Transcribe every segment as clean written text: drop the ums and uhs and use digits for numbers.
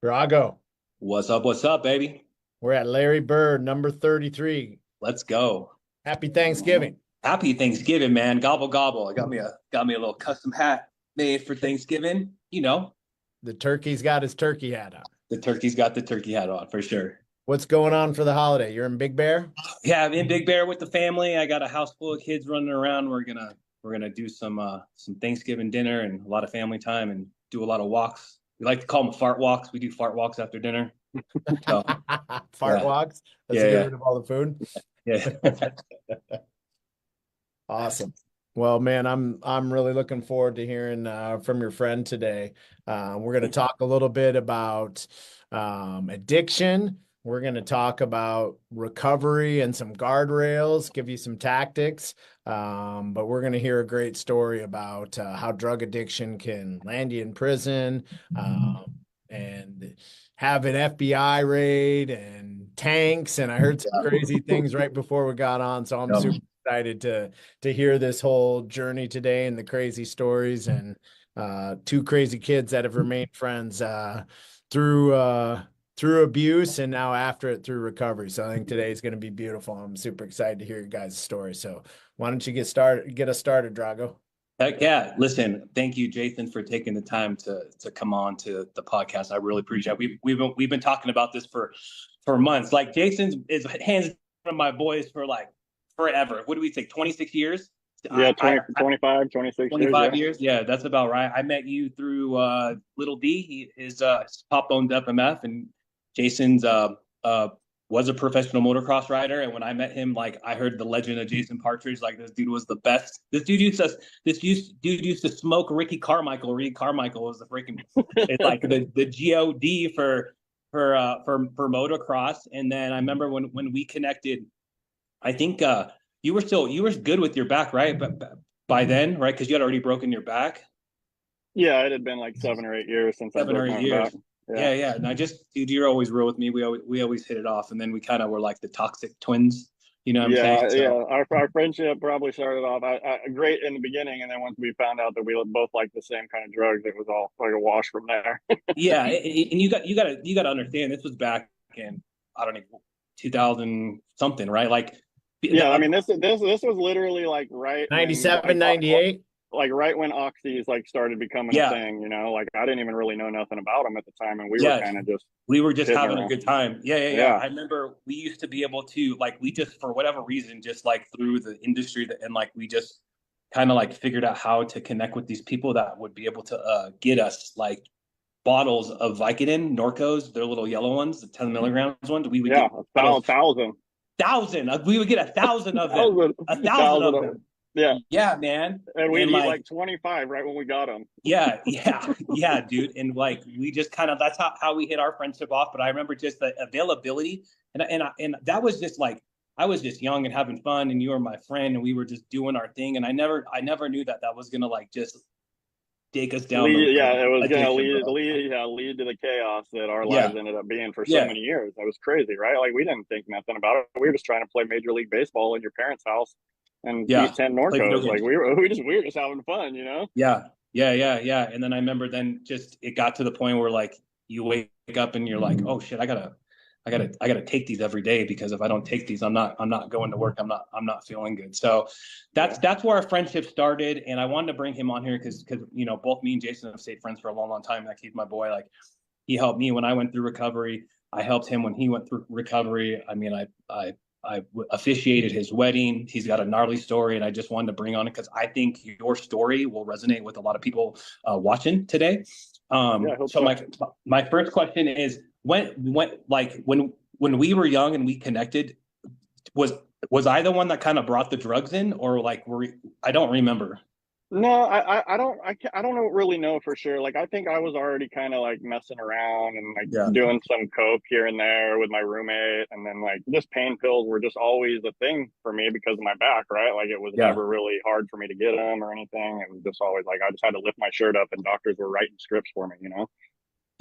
Drago, What's up, baby? we're at Larry Bird, number 33. Let's go. Happy Thanksgiving. Happy Thanksgiving, man. Gobble gobble. I got me a little custom hat made for Thanksgiving. The turkey's got his turkey hat on. The turkey's got the turkey hat on for sure. What's going on for the holiday? You're in Big Bear? Yeah, I'm in Big Bear with the family. I got a house full of kids running around. We're gonna do some Thanksgiving dinner and a lot of family time and do a lot of walks. We like to call them fart walks. We do fart walks after dinner. So Fart yeah, walks. That's to get yeah, rid of all the food. yeah, yeah. Awesome. Well, man, I'm really looking forward to hearing from your friend today. We're going to talk a little bit about addiction. We're going to talk about recovery and some guardrails, give you some tactics. But we're going to hear a great story about how drug addiction can land you in prison, and have an FBI raid and tanks. And I heard some crazy things right before we got on, so I'm super excited to hear this whole journey today and the crazy stories and two crazy kids that have remained friends through through abuse and now after it through recovery. So I think today is going to be beautiful. I'm super excited to hear your guys' story. So why don't you get us started, Drago? Heck yeah. Listen, thank you, Jason, for taking the time to come on to the podcast. I really appreciate it. We've been talking about this for months. Like Jason's is hands down my boys for like forever. What do we say? 26 years? Yeah, I 20, 25, 26 years. 25 Yeah. years. Yeah, that's about right. I met you through Little D. He is Pop owns FMF, and Jason's uh was a professional motocross rider. And when I met him, like I heard the legend of Jason Partridge. Like this dude was the best. Dude used to smoke Ricky Carmichael. Ricky Carmichael was the freaking it's like the God for motocross. And then I remember when we connected. I think you were good with your back, right? But by then, right? Because you had already broken your back. Yeah, it had been like 7 or 8 years since I 7 or broke 8 years. my back. Yeah. Yeah, yeah. And I just, dude, you're always real with me. We always hit it off, and then we kind of were like the toxic twins. You know what I'm saying? Yeah, yeah. So Our friendship probably started off great in the beginning, and then once we found out that we both liked the same kind of drugs, it was all like a wash from there. yeah, and you got to understand this was back in I don't know 2000 something, right? Like Yeah, I the mean this was literally like right when 97, 98. like right when oxys like started becoming a yeah, thing. Like I didn't even really know nothing about them at the time, and we were yeah. kind of just We were just hitting having a around. good time. Yeah, yeah, yeah. Yeah, I remember we used to be able to like we just for whatever reason just like through the industry and like we just kind of like figured out how to connect with these people that would be able to get us like bottles of Vicodin, Norcos, their little yellow ones, the 10 milligrams ones. We would yeah, get bottles thousand. thousand. We would get 1,000 of them, Thousand, 1,000 thousand of of them. them. Yeah, Yeah, man. and we'd And eat like like 25 right when we got them. yeah, yeah, yeah, dude. And like we just kind of that's how we hit our friendship off. But I remember just the availability and that was just like I was just young and having fun and you were my friend and we were just doing our thing. And I never knew that was gonna like just take us down Yeah, the it was gonna addiction, bro. lead to the chaos that our Yeah, lives ended up being for so yeah, many years. That was crazy, right? Like we didn't think nothing about it. We were just trying to play Major League Baseball in your parents' house and eat yeah. 10 Play video Norcos. Like games. we were just having fun. Yeah, yeah, yeah, yeah. And then I remember then just it got to the point where like you wake up and you're like, oh shit, I gotta take these every day because if I don't take these, I'm not going to work. I'm not feeling good. So Yeah. that's where our friendship started. And I wanted to bring him on here because both me and Jason have stayed friends for a long, long time. Like he's my boy. Like he helped me when I went through recovery. I helped him when he went through recovery. I mean, I officiated his wedding. He's got a gnarly story, and I just wanted to bring on it because I think your story will resonate with a lot of people watching today. Yeah, I hope So so. my first question is when we were young and we connected, was was I the one that kind of brought the drugs in, or like I don't remember. No, I don't know, really know for sure. Like, I think I was already kind of like messing around and like Yeah, doing some coke here and there with my roommate. And then like just pain pills were just always a thing for me because of my back, right? Like it was yeah, never really hard for me to get them or anything. It was just always like I just had to lift my shirt up and doctors were writing scripts for me.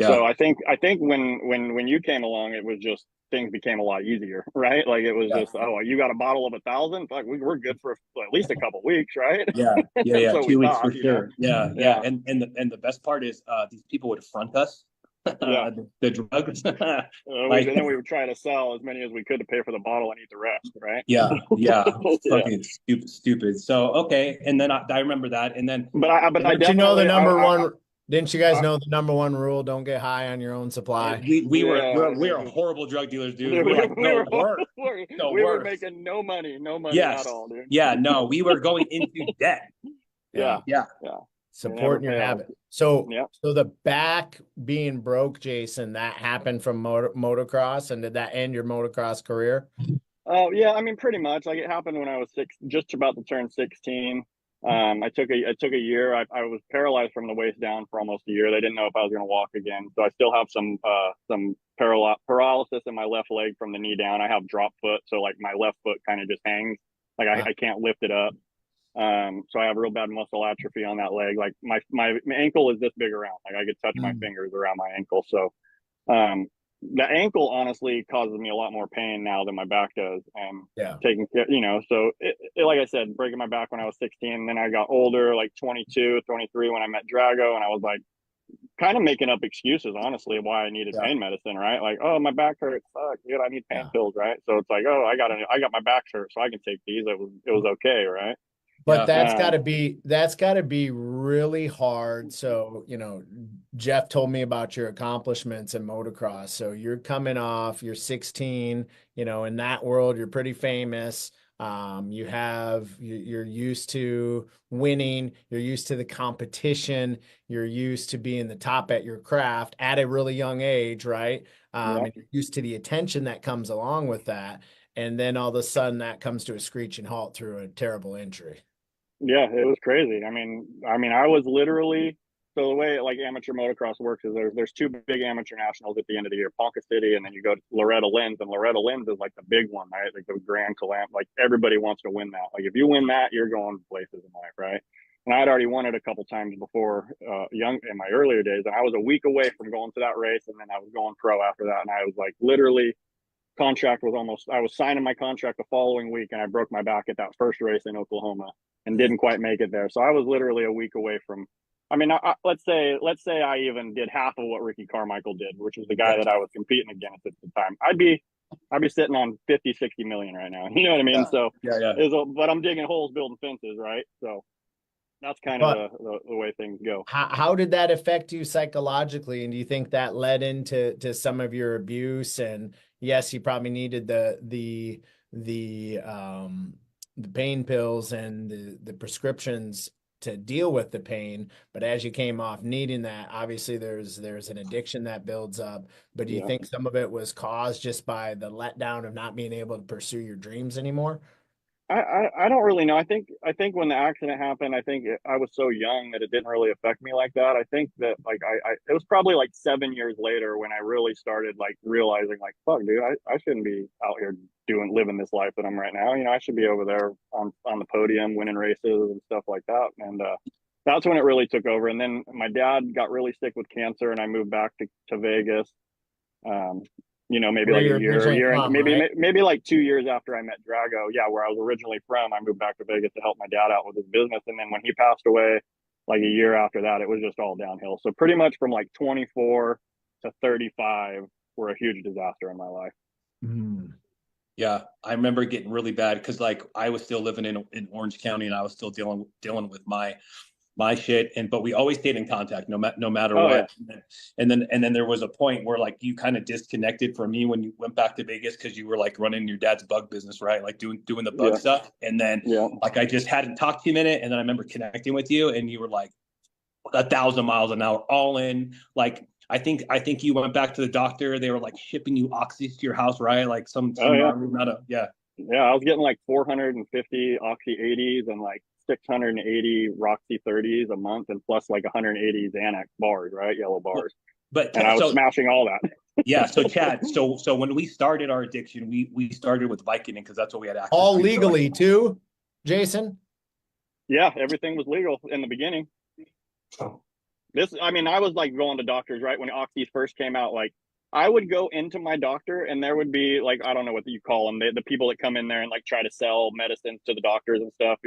So yeah, I think when you came along, it was just things became a lot easier, right? Like it was yeah. just, oh, you got a bottle of 1,000, like we're good for at least a couple weeks, right? Yeah, yeah, yeah. So we 2 weeks for thought. sure. Yeah, yeah. Yeah, And the best part is these people would front us. Yeah. the drugs. And Like, then we would try to sell as many as we could to pay for the bottle and eat the rest, right? yeah, yeah, Yeah. fucking stupid, stupid. So okay, and then I remember that, and then But I Don't you know the definitely, number one? Didn't you guys I know the number one rule? Don't get high on your own supply. we were yeah, we were horrible drug dealers, dude. dude, We're like we the were worst, the we were worst. making no money at Yes, all, dude. yeah, no, we were going into debt. Yeah, Yeah. Yeah. yeah, they never Supporting your pay off. habit. So, Yeah. so the back being broke, Jason, that happened from motocross, and did that end your motocross career? Oh yeah, I mean, pretty much. Like it happened when I was just about to turn 16. I took a year. I was paralyzed from the waist down for almost a year. They didn't know if I was going to walk again, so I still have some paralysis in my left leg from the knee down. I have drop foot, so like my left foot kind of just hangs. Like I can't lift it up. So I have real bad muscle atrophy on that leg. Like my ankle is this big around. Like I could touch my fingers around my ankle. So um, the ankle honestly causes me a lot more pain now than my back does. And Yeah. taking care, so like I said, breaking my back when I was 16, then I got older, like 22, 23 when I met Drago, and I was like kind of making up excuses, honestly, why I needed pain medicine, right? Like, oh, my back hurts, fuck, dude, I need pain pills, right? So it's like, oh, I got my back hurt, so I can take these. It was okay, right? But Yeah. that's got to be really hard. So, Jeff told me about your accomplishments in motocross. So you're coming off, you're 16, in that world, you're pretty famous. You're used to winning, you're used to the competition, you're used to being the top at your craft at a really young age, right? Yeah. And you're used to the attention that comes along with that. And then all of a sudden that comes to a screeching halt through a terrible injury. Yeah, it was crazy. I was literally, so the way like amateur motocross works is there's two big amateur nationals at the end of the year, Ponca City, and then you go to Loretta Lynn's, and Loretta Lynn's is like the big one, right? Like the Grand Calam, like everybody wants to win that. Like if you win that, you're going places in life, right? And I had already won it a couple times before, young in my earlier days, and I was a week away from going to that race, and then I was going pro after that, and I was like literally I was signing my contract the following week, and I broke my back at that first race in Oklahoma and didn't quite make it there. So I was literally a week away from, let's say I even did half of what Ricky Carmichael did, which is the guy that I was competing against at the time. I'd be sitting on 50, 60 million right now. You know what I mean? Yeah. So Yeah. but I'm digging holes, building fences, right? So that's kind of But the way things go. how did that affect you psychologically? And do you think that led into some of your abuse? And yes, you probably needed the pain pills and the prescriptions to deal with the pain. But as you came off needing that, obviously there's an addiction that builds up. But do you Yeah. think some of it was caused just by the letdown of not being able to pursue your dreams anymore? I don't really know. I think when the accident happened, I was so young that it didn't really affect me like that. I think that like it was probably like 7 years later when I really started like realizing like, fuck, dude, I shouldn't be out here living this life that I'm right now. I should be over there on the podium winning races and stuff like that. And that's when it really took over. And then my dad got really sick with cancer, and I moved back to Vegas. Um, maybe Where like you're originally and from, right? maybe like 2 years after I met Drago, yeah, where I was originally from, I moved back to Vegas to help my dad out with his business. And then when he passed away, like a year after that, it was just all downhill. So pretty much from like 24 to 35 were a huge disaster in my life. Mm. Yeah, I remember getting really bad because like I was still living in Orange County, and I was still dealing with my shit, but we always stayed in contact no matter Oh what. yeah, And then there was a point where like you kind of disconnected from me when you went back to Vegas because you were like running your dad's bug business, right? Like doing the bug yeah, stuff. And then yeah. like I just hadn't talked to you in a minute, and then I remember connecting with you, and you were like 1,000 miles an hour, all in. Like I think you went back to the doctor. They were like shipping you oxys to your house, right? Like some Oh yeah, not a yeah. yeah. I was getting like 450 Oxy 80s and like 680 Roxy 30s a month, and plus like 180 Xanax bars, right? Yellow Well, bars. but And I was so smashing all that. yeah, so Chad, so when we started our addiction, we started with Vicodin because that's what we had access All to. So like, legally too, Jason? Yeah, everything was legal in the beginning. I was like going to doctors right when Oxys first came out. Like, I would go into my doctor, and there would be like, I don't know what you call them, the people that come in there and like try to sell medicines to the doctors and stuff.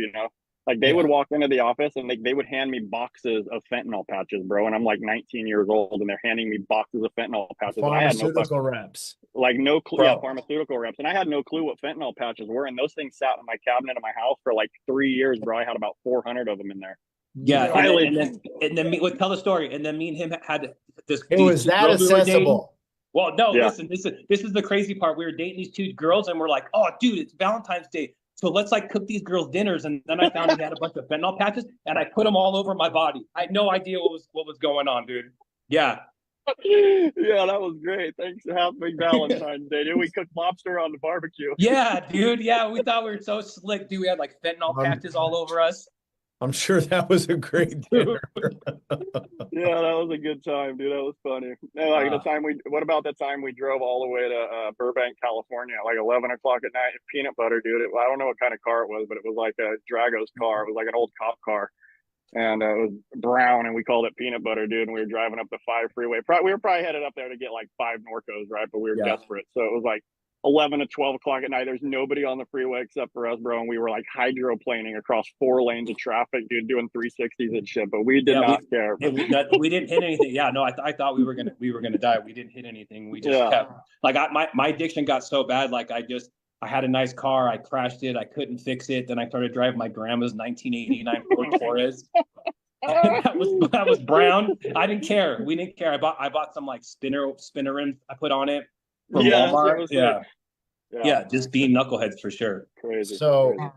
Like they Yeah. would walk into the office and they would hand me boxes of fentanyl patches, bro. And I'm like 19 years old and they're handing me boxes of fentanyl patches. And I had no Pharmaceutical reps. like no clue. Yeah, Bro. pharmaceutical reps. And I had no clue what fentanyl patches were. And those things sat in my cabinet in my house for like 3 years, bro. I had about 400 of them in there. Yeah, and then Highly. and then and then me, well, tell the story. And then me and him had It these was two that girls we were dating. accessible. Well, no, Yeah. listen, this is the crazy part. We were dating these two girls, and we're like, oh, dude, it's Valentine's Day, so let's like cook these girls dinners. And then I found he had a bunch of fentanyl patches, and I put them all over my body. I had no idea what was going on, dude. Yeah, Yeah, that was great. Thanks for having Valentine's Day. Dude, we cooked lobster on the barbecue. yeah, dude. Yeah, we thought we were so slick, dude. We had like fentanyl I'm, patches all over us. I'm sure that was a great Dude. dinner. Yeah, that was a good time, dude. That was funny. And like the Uh, time what about the time we drove all the way to Burbank, California, at like 11 o'clock at night? Peanut butter, dude. I don't know what kind of car it was, but it was like a Drago's car. It was like an old cop car. And it was brown, and we called it peanut butter, dude. And we were driving up the 5 freeway. We were probably headed up there to get like 5 Norcos, right? But we were yeah. desperate, so it was like 11 to 12 o'clock at night. There's nobody on the freeway except for us, bro. And we were like hydroplaning across 4 lanes of traffic, dude, doing 360s and shit. But we did Yeah, not care. we didn't hit anything. Yeah, no, I thought we were gonna die. We didn't hit anything. We just Yeah. kept like my addiction got so bad. Like I had a nice car. I crashed it. I couldn't fix it. Then I started driving my grandma's 1989 Ford Taurus. that was brown. I didn't care. We didn't care. I bought some like spinner rims I put on it from Yes, it Walmart. was Yeah, sick. Yeah, yeah, just being knuckleheads for sure. crazy, So, crazy.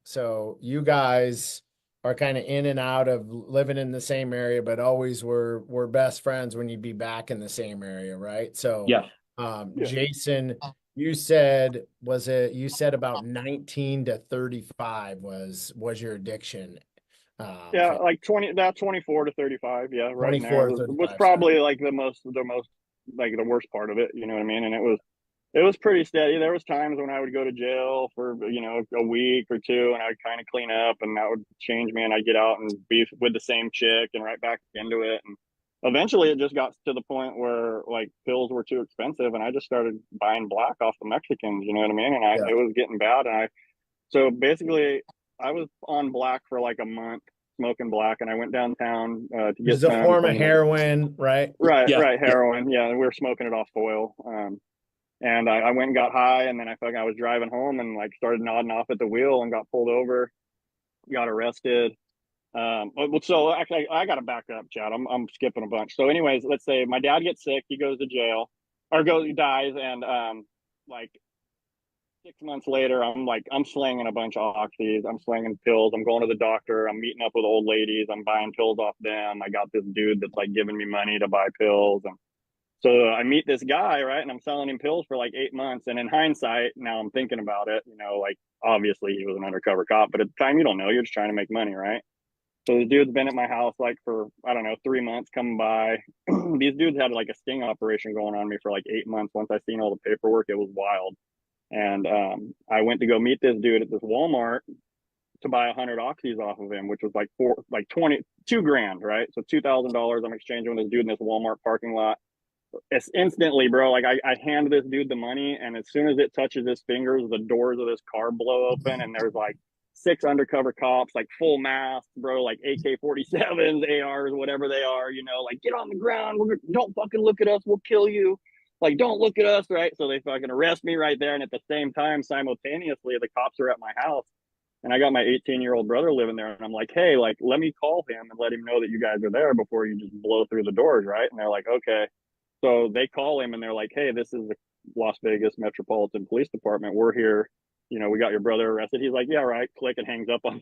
so you guys are kind of in and out of living in the same area, but always were best friends when you'd be back in the same area, right? So, Yeah, Yeah. Jason, you said you said about 19 to 35 was your addiction. Yeah, Phil. like 24 to 35. Yeah, right in there 24 to was 35. So probably like the most like the worst part of it. You know what I mean? And it was pretty steady. There was times when I would go to jail for a week or two, and I'd kind of clean up, and that would change me, and I'd get out and be with the same chick and right back into it. And eventually, it just got to the point where like pills were too expensive, and I just started buying black off the Mexicans. You know what I mean? And yeah. it was getting bad, and so basically I was on black for like a month, smoking black, and I went downtown to Which get is a some form of from heroin, right? right, yeah, right, yeah. heroin. Yeah, and we were smoking it off foil. And I went and got high, and then I was driving home and like started nodding off at the wheel and got pulled over, got arrested. So actually, I got to back up, Chad. I'm skipping a bunch. So, anyways, let's say my dad gets sick, he goes to jail, or dies, and like 6 months later, I'm slinging a bunch of oxys, I'm slinging pills, I'm going to the doctor, I'm meeting up with old ladies, I'm buying pills off them. I got this dude that's like giving me money to buy pills, and so I meet this guy, right? And I'm selling him pills for like 8 months. And in hindsight, now I'm thinking about it, like obviously he was an undercover cop, but at the time you don't know, you're just trying to make money, right? So the dude's been at my house like for, I don't know, 3 months coming by. These dudes had like a sting operation going on me for like 8 months. Once I seen all the paperwork, it was wild. And I went to go meet this dude at this Walmart to buy 100 oxys off of him, which was like 22 grand, right? So $2,000 I'm exchanging with this dude in this Walmart parking lot. It's instantly, bro. Like I hand this dude the money, and as soon as it touches his fingers, the doors of this car blow open, and there's like 6 undercover cops, like full masks, bro, like AK-47s, ARs, whatever they are, like get on the ground. Don't fucking look at us. We'll kill you. Like, don't look at us, right? So they fucking arrest me right there. And at the same time, simultaneously, the cops are at my house. And I got my 18-year-old brother living there. And I'm like, hey, like, let me call him and let him know that you guys are there before you just blow through the doors, right? And they're like, okay. So they call him and they're like, hey, this is the Las Vegas Metropolitan Police Department. We're here. We got your brother arrested. He's like, yeah, right. Click, and hangs up on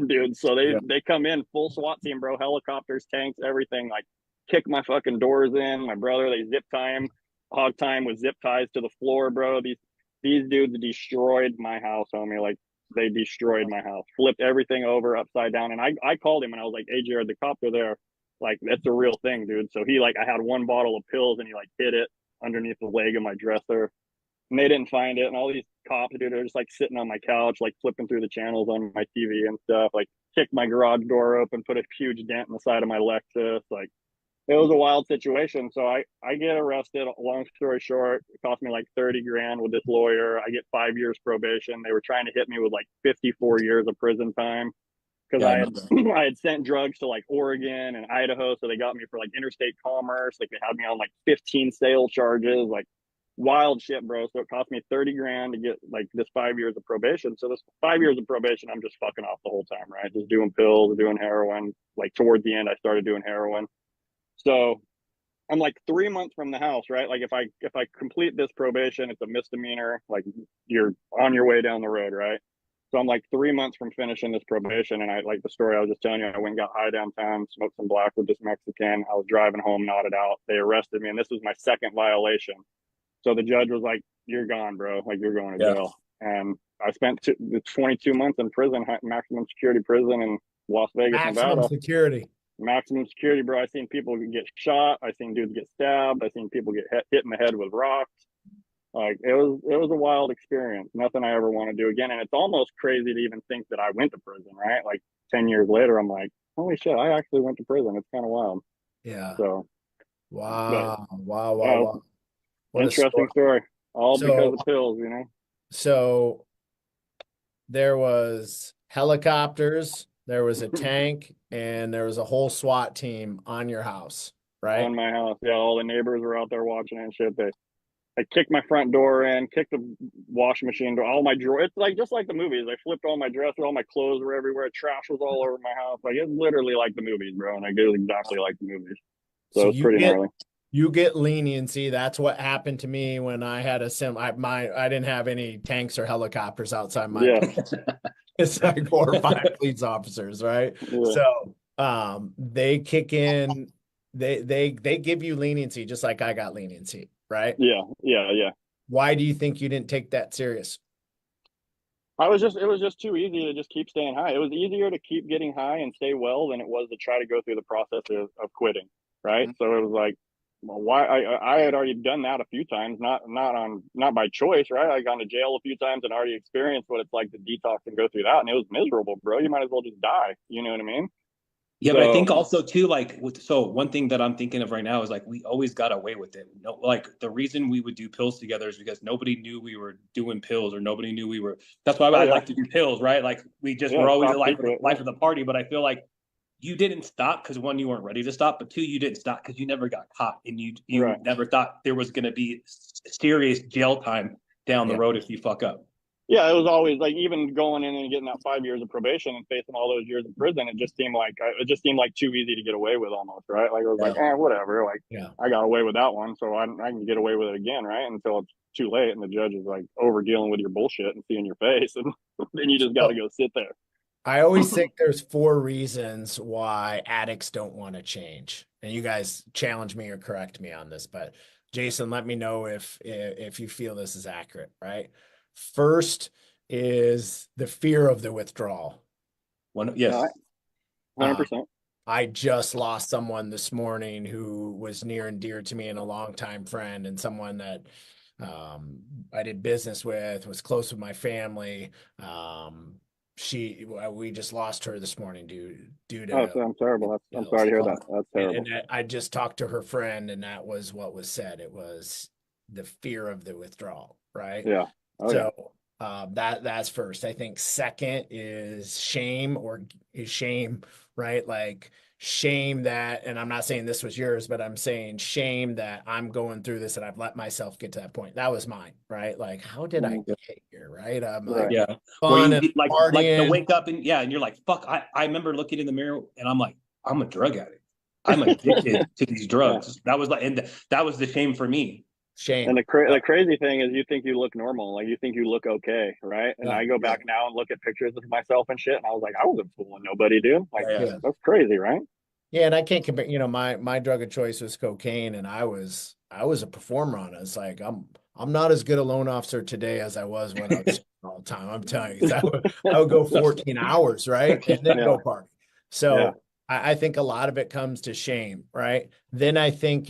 dude. So Yeah. they come in full SWAT team, bro. Helicopters, tanks, everything. Like, kick my fucking doors in. My brother, they zip tie him, hog time with zip ties to the floor, bro. These dudes destroyed my house, homie. Like, they destroyed my house, flipped everything over upside down. And I called him and I was like, hey, Jared, the cops are there. Like, that's a real thing, dude. So I had one bottle of pills and he like hid it underneath the leg of my dresser, and they didn't find it. And all these cops, dude, are just like sitting on my couch, like flipping through the channels on my TV and stuff. Like, kicked my garage door open, put a huge dent in the side of my Lexus. Like, it was a wild situation. So I get arrested. Long story short, it cost me like 30 grand with this lawyer. I get 5 years probation. They were trying to hit me with like 54 years of prison time because Yeah, I I had remember. I had sent drugs to like Oregon and Idaho, so they got me for like interstate commerce. Like they had me on like 15 sale charges, like wild shit, bro. So it cost me 30 grand to get like this 5 years of probation. So this 5 years of probation, I'm just fucking off the whole time, right? Just doing pills, doing heroin. Like towards the end, I started doing heroin. So I'm like 3 months from the house, right? Like if I complete this probation, it's a misdemeanor. Like you're on your way down the road, right? So I'm like 3 months from finishing this probation, and I like the story I was just telling you. I went and got high downtown, smoked some black with this Mexican. I was driving home, nodded out. They arrested me, and this was my second violation. So the judge was like, "You're gone, bro. Like you're going to Yeah. jail." And I spent 22 months in prison, maximum security prison in Las Vegas, Maximum Nevada. security. Maximum security, bro. I seen people get shot. I seen dudes get stabbed. I seen people get hit in the head with rocks. Like it was a wild experience. Nothing I ever want to do again. And it's almost crazy to even think that I went to prison, right? Like 10 years later, I'm like, holy shit, I actually went to prison. It's kind of wild. Yeah. So, but Wow. Wow. Wow. yeah, Wow. What a interesting story. story. All because So, of pills, you know? so there was helicopters, there was a tank, and there was a whole SWAT team on your house, right? On my house. Yeah, all the neighbors were out there watching it and shit. I kicked my front door in, kicked the washing machine door, all my drawers. It's like just like the movies. I flipped all my dresses, all my clothes were everywhere. Trash was all over my house. Like it's literally like the movies, bro. And I did exactly like the movies. So So it's pretty gnarly. you get leniency. That's what happened to me when I had I didn't have any tanks or helicopters outside my Yeah, place. It's like 4 or 5 police officers, right? yeah, So they kick in, they give you leniency just like I got leniency, right? yeah, yeah, yeah. Why do you think you didn't take that serious? It was just too easy to just keep staying high. It was easier to keep getting high and stay well than it was to try to go through the process of quitting. Right. Mhm. So it was like, well, why I had already done that a few times, not by choice, right? I got to jail a few times and already experienced what it's like to detox and go through that. And it was miserable, bro. You might as well just die. You know what I mean? Yeah, but I So think also too, like so one thing that I'm thinking of right now is like we always got away with it. No, like the reason we would do pills together is because nobody knew we were doing pills or nobody knew we were. That's why oh I yeah. like to do pills, right? Like we just Yeah, were it's always the top secret. Yeah. life of the party. But I feel like you didn't stop because one, you weren't ready to stop, but two, you didn't stop because you never got caught and you Right. never thought there was going to be serious jail time down the Yeah. road if you fuck up. Yeah, it was always like even going in and getting that 5 years of probation and facing all those years in prison. It just seemed like too easy to get away with almost, right? Like it was Yeah. like, whatever. Like Yeah. I got away with that one, so I can get away with it again, right? Until it's too late, and the judge is like over dealing with your bullshit and seeing your face, and then you just got to So go sit there. I always think there's 4 reasons why addicts don't want to change. And you guys challenge me or correct me on this, but Jason, let me know if you feel this is accurate, right? First is the fear of the withdrawal. One, Yeah, yes, 100%. I just lost someone this morning who was near and dear to me and a longtime friend, and someone that I did business with, was close with my family. We just lost her this morning due Oh, to so I'm terrible. I'm sorry to pills. hear that. That's And terrible. I just talked to her friend, and that was what was said. It was the fear of the withdrawal, right? Yeah. Oh yeah. So that's first. I think second is shame or is shame, right? Like shame that, and I'm not saying this was yours, but I'm saying shame that I'm going through this and I've let myself get to that point. That was mine, right? Like, how did I Mhm. get here, right? I'm like Right. yeah. Where fun you and like to partying. wake up and yeah, and you're like, fuck. I remember looking in the mirror and I'm like, I'm a drug addict. I'm addicted to these Yeah. drugs. That was like, and that was the shame for me. And Shame. the crazy thing is, you think you look normal, like you think you look okay, right? And Yeah, I go yeah, back now and look at pictures of myself and shit, and I was like, I wasn't fooling nobody, dude. Like Yeah, yeah. that's crazy, right? Yeah, and I can't compare, my drug of choice was cocaine, and I was a performer on it. It's like I'm not as good a loan officer today as I was when I was all the time. I'm telling you, 'cause I would go 14 hours, right? And then Yeah, go party. yeah, So I think a lot of it comes to shame, right? Then I think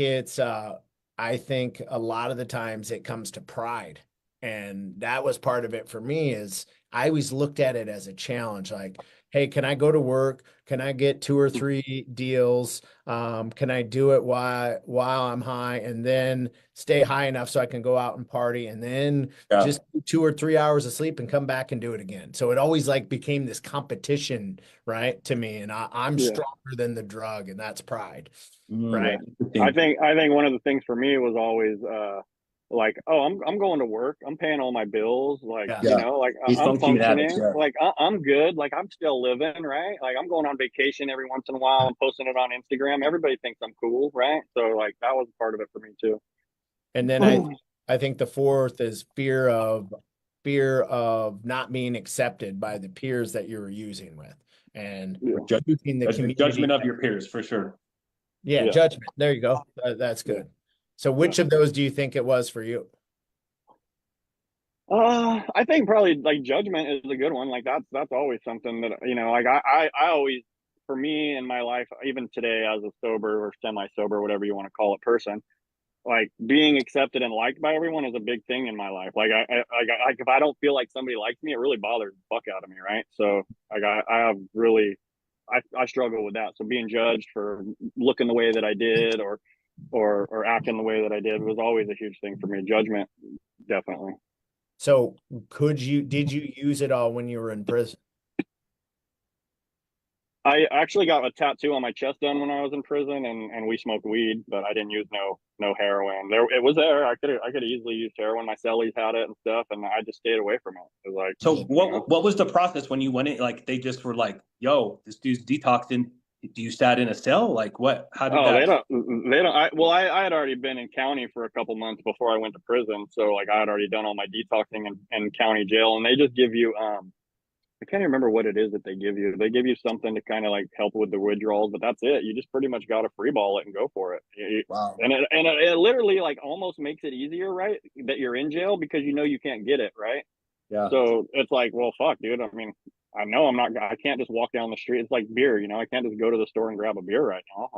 a lot of the times it comes to pride. And that was part of it for me is I always looked at it as a challenge. Like, hey, can I go to work? Can I get two or three deals? Can I do it while I'm high and then stay high enough so I can go out and party and then Yeah. just 2 or 3 hours of sleep and come back and do it again. So it always like became this competition, right, to me. And I'm Yeah. stronger than the drug, and that's pride, Mm, Yeah. right? I think one of the things for me was always like, oh, I'm going to work. I'm paying all my bills. Like, Yeah. you Yeah. know, like These I'm functioning habits. functioning. Yeah. Like I'm good. Like I'm still living, right? Like I'm going on vacation every once in a while. I'm posting it on Instagram. Everybody thinks I'm cool, right? So like that was part of it for me too. And then I think the fourth is fear of not being accepted by the peers that you're using with, and Yeah. using the The community. judgment of your peers, for sure. Yeah, Yeah. judgment. There you go. That's Yeah. good. So Yeah. which of those do you think it was for you? I think probably like judgment is a good one. Like that's always something that like I always, for me in my life, even today as a sober or semi sober, whatever you want to call it, person, like being accepted and liked by everyone is a big thing in my life. Like if I don't feel like somebody likes me, it really bothers the fuck out of me, right? So like I have really I struggle with that. So being judged for looking the way that I did or acting the way that I did was always a huge thing for me. Judgment, definitely. So did you use it all when you were in prison? I actually got a tattoo on my chest done when I was in prison, and we smoked weed, but I didn't use no heroin. There it was there. I could easily use heroin. My cellies had it and stuff, and I just stayed away from it. It was like, So you know, what was the process when you went in? Like they just were like, "Yo, this dude's detoxing." Do you sat in a cell? Like what? How did oh, that? they don't. I had already been in county for a couple months before I went to prison, so like I had already done all my detoxing in county jail, and they just give you I can't remember what it is that they give you. They give you something to kind of like help with the withdrawals, but that's it. You just pretty much got to free ball it and go for it. Wow. And it literally like almost makes it easier, right? That you're in jail because you know you can't get it, right? Yeah. So it's like, well, fuck, dude. I mean, I know I can't just walk down the street. It's like beer, I can't just go to the store and grab a beer right now.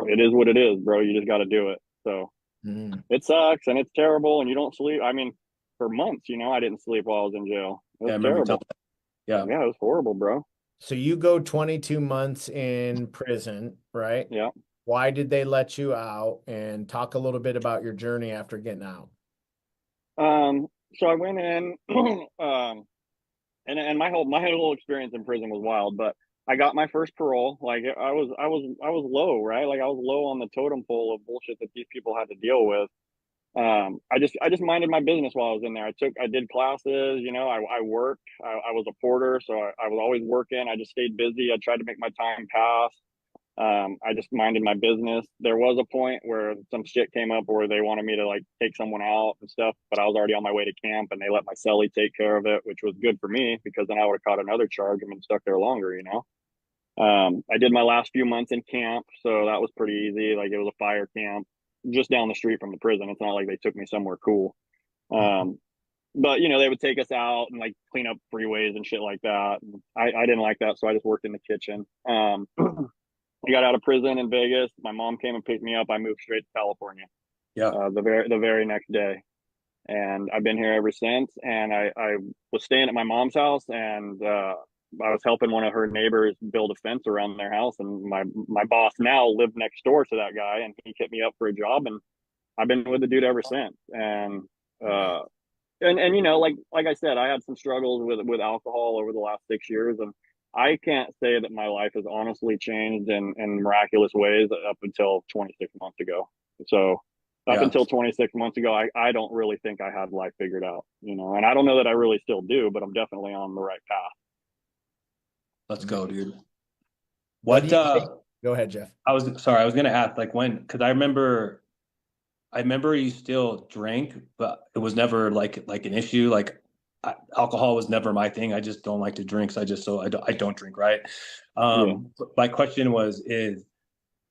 It is what it is, bro. You just got to do it. So Mm. it sucks and it's terrible, and you don't sleep. I mean, for months, I didn't sleep while I was in jail. It Yeah, I was remember you telling terrible. me. Yeah. Yeah, it was horrible, bro. So you go 22 months in prison, right? Yeah. Why did they let you out? And talk a little bit about your journey after getting out. Um, so I went in, and my whole experience in prison was wild, but I got my first parole. Like I was low, right? Like I was low on the totem pole of bullshit that these people had to deal with. I just minded my business while I was in there. I did classes, I worked. I was a porter, so I was always working. I just stayed busy. I tried to make my time pass. I just minded my business. There was a point where some shit came up where they wanted me to like take someone out and stuff, but I was already on my way to camp, and they let my cellie take care of it, which was good for me because then I would have caught another charge and been stuck there longer. I did my last few months in camp, so that was pretty easy. Like it was a fire camp just down the street from the prison. It's not like they took me somewhere cool. Um, but they would take us out and like clean up freeways and shit like that. And I didn't like that, so I just worked in the kitchen. I got out of prison in Vegas. My mom came and picked me up. I moved straight to California Yeah. the very next day, and I've been here ever since. And I was staying at my mom's house, and I was helping one of her neighbors build a fence around their house. And my boss now lived next door to that guy, and he hit me up for a job, and I've been with the dude ever since. Uh, and like I said, I had some struggles with alcohol over the last 6 years, and I can't say that my life has honestly changed in miraculous ways up until 26 months ago. So up Yeah. until 26 months ago, I don't really think I had life figured out, and I don't know that I really still do, but I'm definitely on the right path. Let's go, dude. What do What you think? Go ahead, Jeff. I was sorry, I was gonna ask like when, because I remember you still drank, but it was never like an issue. Like alcohol was never my thing. I just don't like to drink, so I don't drink, right? Yeah. My question is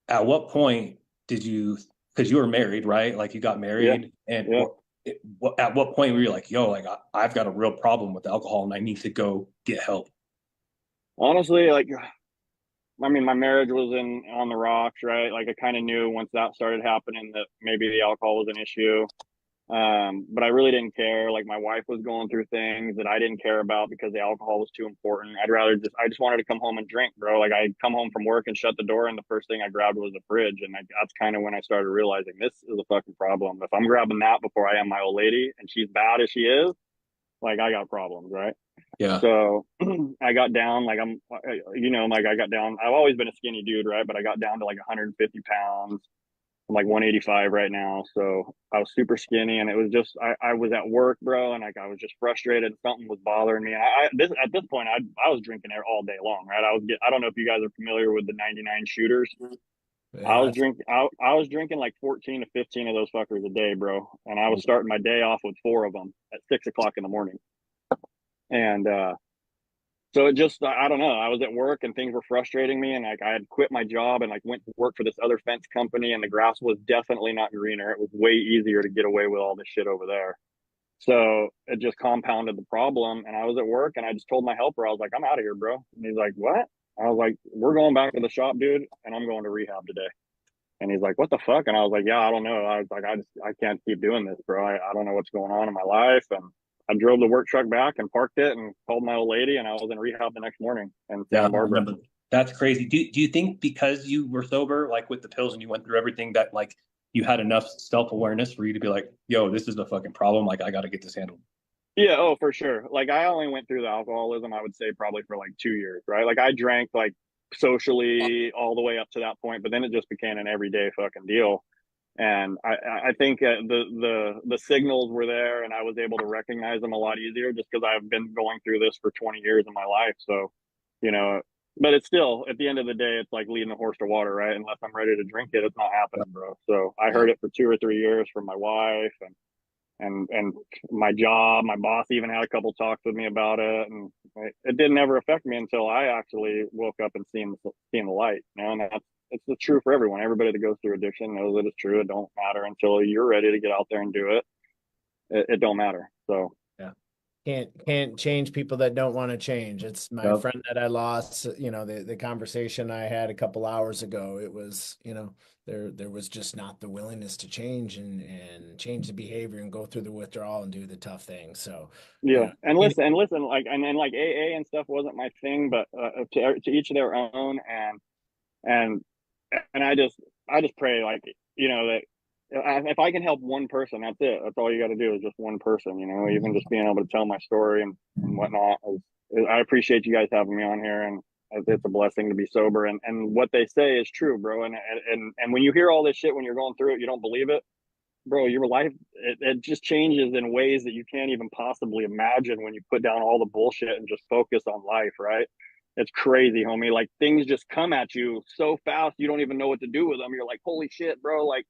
at what point did you, because you were married, right? Like you got Yeah. married, and Yeah. at what point were you like, yo, like I've got a real problem with alcohol and I need to go get help? Honestly, like, I mean, my marriage was on the rocks, right? Like I kind of knew once that started happening that maybe the alcohol was an issue. But I really didn't care. Like my wife was going through things that I didn't care about because the alcohol was too important. I just wanted to come home and drink, bro. Like I'd come home from work and shut the door, and the first thing I grabbed was the fridge. And that's kind of when I started realizing this is a fucking problem. If I'm grabbing that before I am my old lady and she's bad as she is, like I got problems, right? Yeah. So I got down, like like I got down. I've always been a skinny dude, right? But I got down to like 150 pounds. I'm like 185 right now. So I was super skinny, and it was just I was at work, bro, and like I was just frustrated. Something was bothering me. And at this point I was drinking there all day long, right? I don't know if you guys are familiar with the 99 shooters. Yeah. I was drinking like 14 to 15 of those fuckers a day, bro. And I was starting my day off with four of them at 6 o'clock in the morning. And so it just I don't know. I was at work and things were frustrating me, and like I had quit my job and like went to work for this other fence company, and the grass was definitely not greener. It was way easier to get away with all this shit over there. So it just compounded the problem. And I was at work and I just told my helper, I was like, I'm out of here, bro. And he's like, what? I was like, we're going back to the shop, dude, and I'm going to rehab today. And he's like, what the fuck? And I was like, yeah, I don't know. I was like, I can't keep doing this, bro. I don't know what's going on in my life. And I drove the work truck back and parked it and called my old lady, and I was in rehab the next morning in Yeah, Santa Barbara. that's crazy. Do you think because you were sober, like with the pills and you went through everything, that like you had enough self-awareness for you to be like, yo, this is the fucking problem. Like I got to get this handled. Yeah, oh, for sure. Like I only went through the alcoholism, I would say probably for like 2 years, right? Like I drank like socially all the way up to that point, but then it just became an everyday fucking deal. And I think the signals were there, and I was able to recognize them a lot easier just because I've been going through this for 20 years of my life. So, you know, but it's still at the end of the day, it's like leading a horse to water, right? Unless I'm ready to drink it, it's not happening, bro. So I Yeah. heard it for 2 or 3 years from my wife, and my job. My boss even had a couple talks with me about it, and it didn't ever affect me until I actually woke up and seen the light. You know, and it's the true for everyone. Everybody that goes through addiction knows that it's true. It don't matter until you're ready to get out there and do it. It don't matter. So Yeah. Can't change people that don't want to change. It's my Yep. friend that I lost, the conversation I had a couple hours ago, it was, there was just not the willingness to change and change the behavior and go through the withdrawal and do the tough things. So, yeah, and you know, listen, like and like AA and stuff wasn't my thing, but to each their own. And I just pray, like, that if I can help one person, that's it. That's all you got to do is just one person. Even just being able to tell my story and whatnot. I appreciate you guys having me on here, and it's a blessing to be sober. And what they say is true, bro. And when you hear all this shit when you're going through it, you don't believe it, bro. Your life it just changes in ways that you can't even possibly imagine when you put down all the bullshit and just focus on life, right? It's crazy, homie. Like things just come at you so fast you don't even know what to do with them. You're like, holy shit, bro. Like,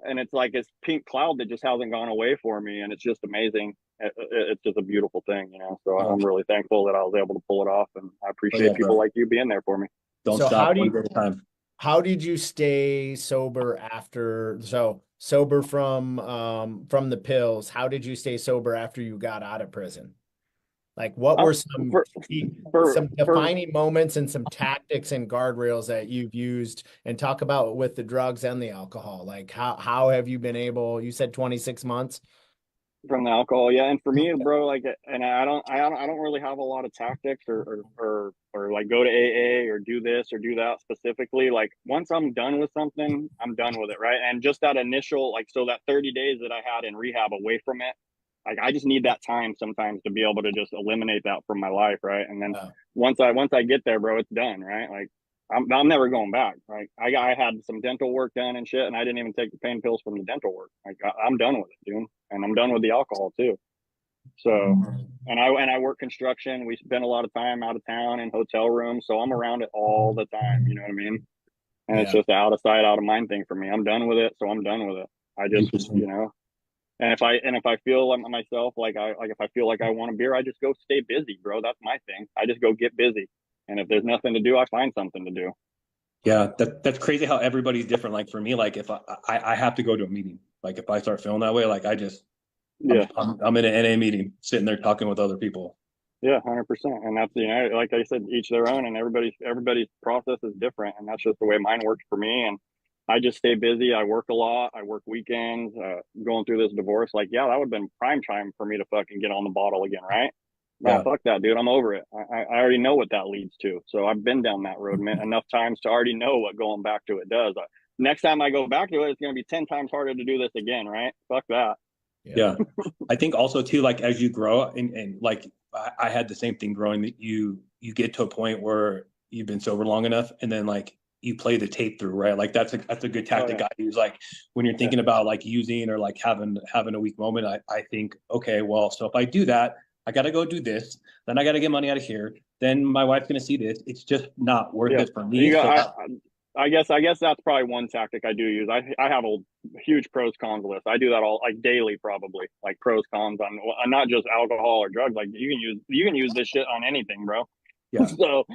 and it's like this pink cloud that just hasn't gone away for me, and it's just amazing. It's just a beautiful thing. So Oh, I'm really thankful that I was able to pull it off, and I oh yeah, appreciate people bro. like you being there for me. Don't so how stop do one you, day at a time. how did you stay sober after, so sober from the pills? How did you stay sober after you got out of prison? Like, what Um, were some for key, for some for defining moments and some tactics and guardrails that you've used, and talk about with the drugs and the alcohol? Like, how have you been able, you said 26 months? From the alcohol, yeah. And for me, bro, like, and I don't really have a lot of tactics or like go to AA or do this or do that specifically. Like once I'm done with something, I'm done with it, right? And just that initial, like, so that 30 days that I had in rehab away from it, like I just need that time sometimes to be able to just eliminate that from my life, right? And then Uh, once I get there, bro, it's done, right? Like I'm never going back. Like I had some dental work done and shit, and I didn't even take the pain pills from the dental work. Like I'm done with it, dude, and I'm done with the alcohol too. So, and I work construction. We spend a lot of time out of town in hotel rooms, so I'm around it all the time. You know what I mean? And it's yeah. just an out of sight, out of mind thing for me. I'm done with it, so I'm done with it. I just, Interesting. and if I feel like myself, like if I feel like I want a beer, I just go stay busy, bro. That's my thing. I just go get busy, and if there's nothing to do, I find something to do. Yeah, that's crazy how everybody's different. Like for me, like if I have to go to a meeting. Like if I start feeling that way, like Yeah, I'm in an NA meeting, sitting there talking with other people. yeah, 100%. And that's like I said, each their own, and everybody's process is different, and that's just the way mine works for me. And I just stay busy. I work a lot. I work weekends, going through this divorce. Like, yeah, that would have been prime time for me to fucking get on the bottle again, right? No, Yeah. fuck that, dude. I'm over it. I already know what that leads to. So I've been down that road enough times to already know what going back to it does. Next time I go back to it, it's going to be 10 times harder to do this again, right? Fuck that. Yeah. Yeah. I think also too, like as you grow and like I had the same thing growing that you get to a point where you've been sober long enough and then like you play the tape through, right? Like that's a good Oh, tactic yeah. I use. Like when you're Yeah. thinking about like using or like having a weak moment, I think, okay, well, so if I do that, I gotta go do this, then I gotta get money out of here, then my wife's gonna see this. It's just not worth Yeah. it for me. You got, So that, I guess that's probably one tactic I do use. I have a huge pros cons list. I do that all like daily, probably like pros cons on not just alcohol or drugs. Like you can use this shit on anything, bro. yeah. So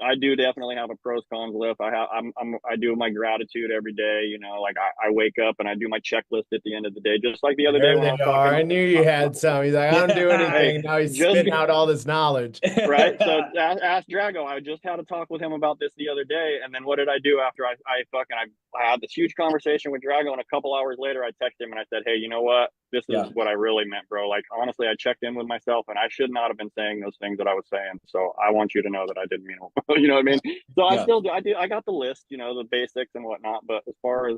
I do definitely have a pros cons list. I do my gratitude every day. Like I wake up and I do my checklist at the end of the day, just like the other day There when I they was are. talking. I knew you had some. He's like, I don't do Hey, anything. Now he's just spitting out all this knowledge. right? So ask Drago. I just had a talk with him about this the other day, and then what did I do after I had this huge conversation with Drago, and a couple hours later I texted him and I said, hey, you know what? This is Yeah. what I really meant, bro. Like honestly, I checked in with myself, and I should not have been saying those things that I was saying. So I want you to know that I didn't mean it. You know what I mean? So I Yeah. still do. I got the list, the basics and whatnot. But as far as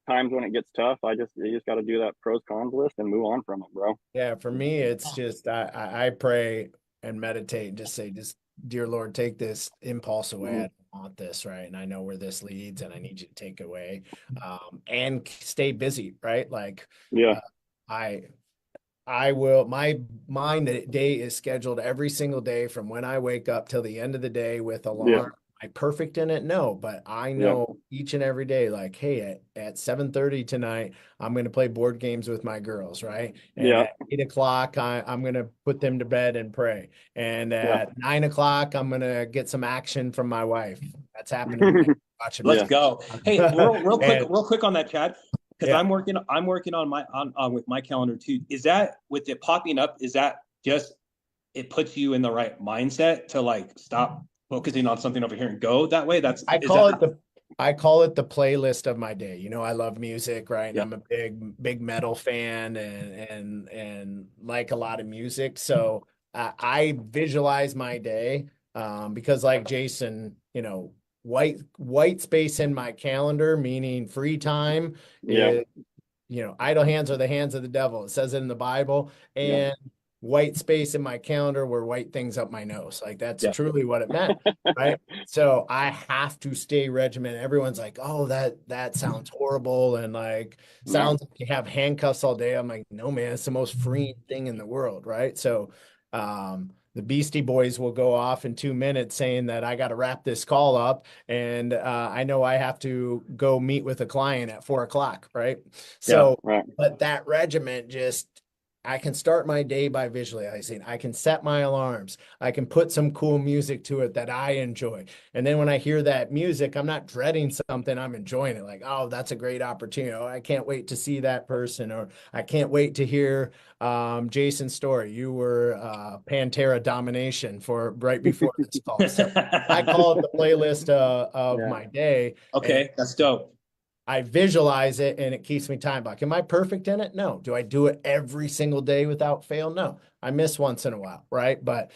times when it gets tough, you just got to do that pros cons list and move on from it, bro. Yeah, for me, it's just I pray and meditate and just say, just dear Lord, take this impulse away. I Mm-hmm. don't want this, right? And I know where this leads, and I need you to take it away. And stay busy, right? Like Yeah, uh, I I will. My day is scheduled every single day from when I wake up till the end of the day with yeah, alarm. Am I perfect in it? No, but I yeah, know each and every day, like, hey, at 7:30 tonight, I'm going to play board games with my girls, right? And yeah, at 8 o'clock, I'm going to put them to bed and pray. And yeah. at 9 o'clock, I'm going to get some action from my wife. That's happening tonight. Watching Let's Yeah. me. go. Hey, And real quick on that, Chad, because yeah. I'm working on my on with my calendar too. Is that with it popping up? Is that just it puts you in the right mindset to like stop focusing on something over here and go that way? That's I is call that it the I call it the playlist of my day. You know, I love music, right? And yeah I'm a big metal fan and like a lot of music. So I visualize my day because like Jason, white space in my calendar, meaning free time Yeah, is, idle hands are the hands of the devil. It says it in the Bible. yeah, And white space in my calendar were white things up my nose. Like that's yeah truly what it meant, right? So I have to stay regimented. Everyone's like, "Oh, that sounds horrible," and like no, sounds like you have handcuffs all day. I'm like, "No, man, it's the most freeing thing in the world," right? So, the Beastie Boys will go off in 2 minutes saying that I got to wrap this call up, and I know I have to go meet with a client at 4 o'clock, right? yeah So, right. but that regiment just I can start my day by visualizing. I can set my alarms. I can put some cool music to it that I enjoy. And then when I hear that music, I'm not dreading something, I'm enjoying it. Like, oh, that's a great opportunity. Oh, I can't wait to see that person, or I can't wait to hear Jason's story. You were Pantera domination for right before this call. So I call it the playlist of Yeah, my day. And okay, that's dope. I visualize it and it keeps me time back. Am I perfect in it? No. Do I do it every single day without fail? No. I miss once in a while, right? But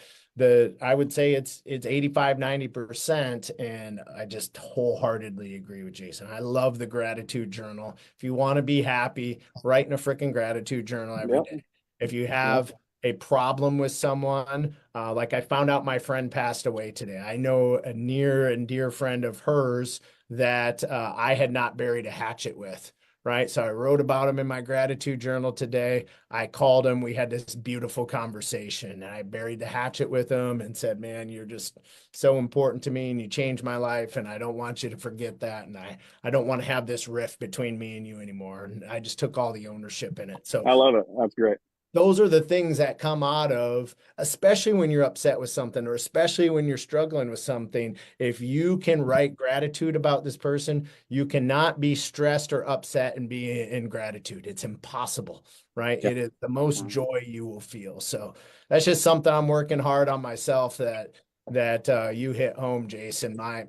I would say it's 85, 90%. And I just wholeheartedly agree with Jason. I love the gratitude journal. If you want to be happy, write in a freaking gratitude journal every yep, day. If you yep. have a problem with someone, like I found out my friend passed away today. I know a near and dear friend of hers that I had not buried a hatchet with. Right. So I wrote about him in my gratitude journal today. I called him. We had this beautiful conversation. And I buried the hatchet with him and said, man, you're just so important to me and you changed my life. And I don't want you to forget that. And I don't want to have this rift between me and you anymore. And I just took all the ownership in it. So I love it. That's great. those are the things that come out of, especially when you're upset with something, or especially when you're struggling with something. If you can write gratitude about this person, you cannot be stressed or upset and be in gratitude. It's impossible, right? Yeah. It is the most Mhm. joy you will feel. So that's just something I'm working hard on myself, that that you hit home, Jason. I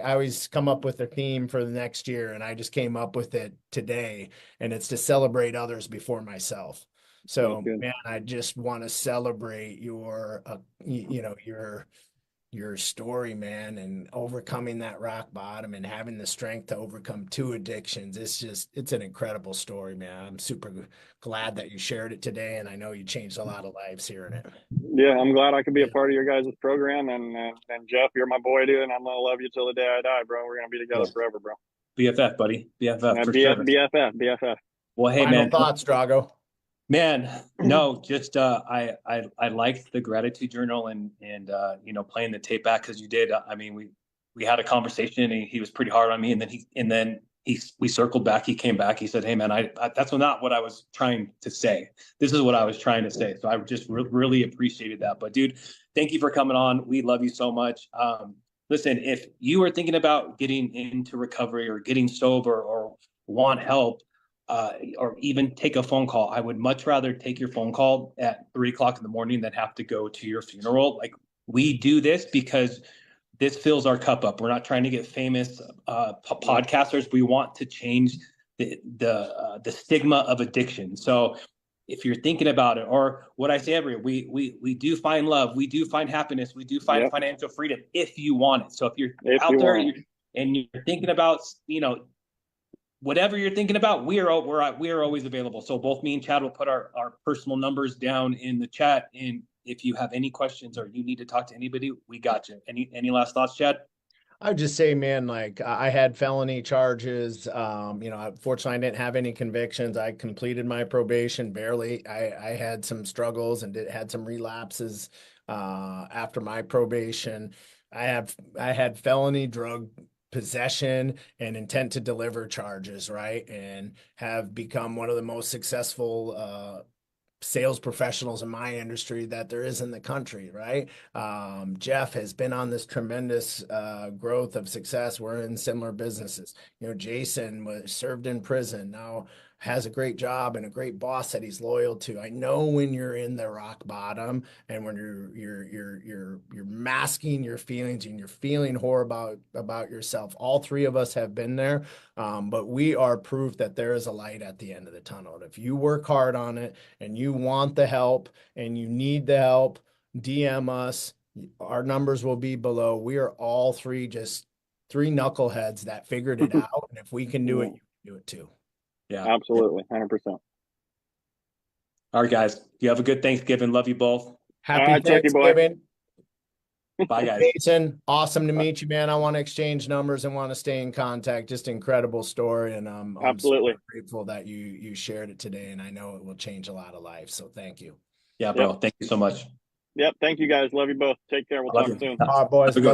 always come up with a theme for the next year, and I just came up with it today, and it's to celebrate others before myself. So, man, I just want to celebrate your, your story, man, and overcoming that rock bottom and having the strength to overcome two addictions. It's an incredible story, man. I'm super glad that you shared it today, and I know you changed a lot of lives hearing it. Yeah, I'm glad I could be a part of your guys' program. And Jeff, you're my boy, dude, and I'm gonna love you till the day I die, bro. We're gonna be together forever, bro. BFF, buddy. BFF Yeah, for sure. BFF. Well, hey, Final man. thoughts, Drago. Man, no, just I liked the gratitude journal and playing the tape back because you did. I mean, we had a conversation and he was pretty hard on me, and then we circled back. He came back. He said, "Hey, man, I that's not what I was trying to say. This is what I was trying to say." So I just really appreciated that. But dude, thank you for coming on. We love you so much. Listen, if you are thinking about getting into recovery or getting sober or want help, or even take a phone call. I would much rather take your phone call at 3 o'clock in the morning than have to go to your funeral. Like, we do this because this fills our cup up. We're not trying to get famous podcasters. We want to change the stigma of addiction. So if you're thinking about it, or what I say we do find love, we do find happiness, we do find financial freedom if you want it. So if you're out there and you're thinking about, whatever you're thinking about, we are always available. So both me and Chad will put our personal numbers down in the chat. And if you have any questions or you need to talk to anybody, we got you. Any last thoughts, Chad? I would just say, man, like I had felony charges. Fortunately, I didn't have any convictions. I completed my probation barely. I had some struggles and had some relapses after my probation. I had felony drug possession and intent to deliver charges, right? And have become one of the most successful sales professionals in my industry that there is in the country, right? Jeff has been on this tremendous growth of success. We're in similar businesses. Jason was served in prison, now has a great job and a great boss that he's loyal to. I know when you're in the rock bottom and when you're masking your feelings and you're feeling horrible about yourself. All three of us have been there, but we are proof that there is a light at the end of the tunnel. And if you work hard on it and you want the help and you need the help, DM us. Our numbers will be below. We are all three just three knuckleheads that figured it out. And if we can do it, you can do it too. Yeah, absolutely. 100%. All right, guys. You have a good Thanksgiving. Love you both. Happy Thanksgiving. Bye, guys. Jason, awesome to meet you, man. I want to exchange numbers and want to stay in contact. Just incredible story. And I'm absolutely super grateful that you shared it today. And I know it will change a lot of lives. So thank you. Yeah, bro. Thank you so much. Yep. Thank you, guys. Love you both. Take care. We'll talk soon. All right, boys. Love you.